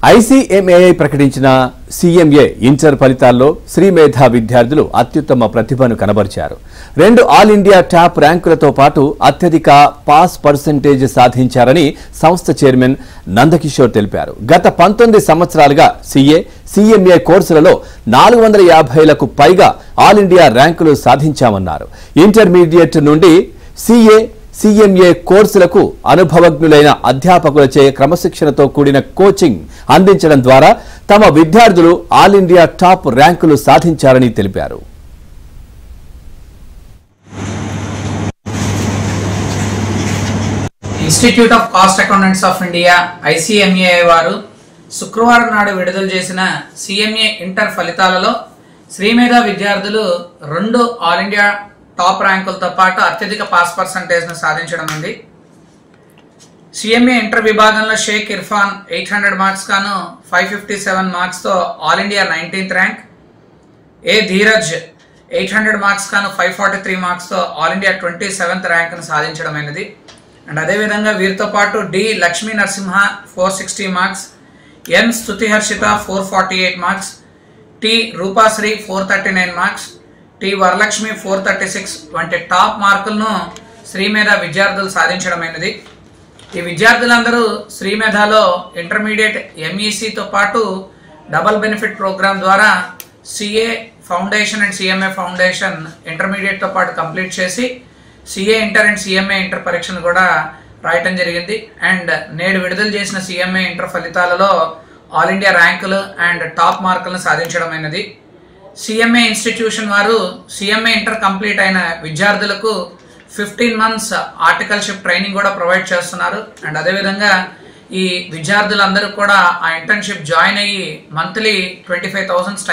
ICMAI ప్రకటించిన CMA inter ఫలితాల్లో శ్రీమేధ విద్యార్థులు అత్యుత్తమ ప్రతిభను కనబరిచారు. 2 ఆల్ ఇండియా టాప్ ర్యాంకులతో పాటు అత్యధిక పాస్ పర్సెంటేజ్ సాధించారని సంస్థ చైర్మన్ నందకిషోర్ తెలిపారు. గత 19 సంవత్సరాలుగా CMA కోర్సులలో 450లకు పైగా ఆల్ ఇండియా ర్యాంకులు సాధించామన్నారు. ఇంటర్మీడియట్ నుండి CMA కోర్సులకు అనుభవజ్ఞులైన అధ్యాపకులచే క్రమశిక్షణతో కూడిన కోచింగ్ అందించడం ద్వారా తమ విద్యార్థులు ఆల్ ఇండియా టాప్ ర్యాంకులు సాధించారని తెలిపారు. Institute of cost accountants of India ICMAI వారు శుక్రవారం నాడు విడుదల చేసిన CMA ఇంటర్ ఫలితాలలో శ్రీమేధ విద్యార్థులు 2 ఆల్ ఇండియా టాప్ ర్యాంకులతో పాటు అత్యధిక పాస్ పర్సంటేజ్ను సాధించడం ఉంది. CMA ఇంటర్ విభాగంలో షేక్ ఇర్ఫాన్ 800 మార్క్స్ గాను 557 మార్క్స్తో all India 19th rank, Dheeraj 800 marks గాను 543 మార్క్స్తో ఆల్ ఇండియా 27th ర్యాంక్ను సాధించడమైనది. అండ్ అదేవిధంగా వీరితో పాటు Lakshmi Narasimha 460 marks, Stuti Harshitha 448 marks, Roopasri 439 marks, Varalakshmi 436 వంటి టాప్ మార్కులను శ్రీమేధ విద్యార్థులు సాధించడమైనది. ఈ విద్యార్థులందరూ శ్రీమేధలో ఇంటర్మీడియట్ MECతో పాటు డబల్ బెనిఫిట్ ప్రోగ్రామ్ ద్వారా CA foundation and CMA foundation ఇంటర్మీడియట్తో పాటు కంప్లీట్ చేసి CA inter and CMA inter పరీక్షను కూడా రాయటం జరిగింది. అండ్ నేడు విడుదల చేసిన CMA ఇంటర్ ఫలితాలలో ఆల్ ఇండియా ర్యాంకులు అండ్ టాప్ మార్కులను సాధించడమైనది. CMA ఇన్స్టిట్యూషన్ వారు CMA ఇంటర్ కంప్లీట్ అయిన విద్యార్థులకు 15 months ఆర్టికల్షిప్ ట్రైనింగ్ కూడా ప్రొవైడ్ చేస్తున్నారు. అండ్ అదేవిధంగా ఈ విద్యార్థులందరూ కూడా ఆ ఇంటర్న్షిప్ జాయిన్ అయ్యి మంత్లీ 25,000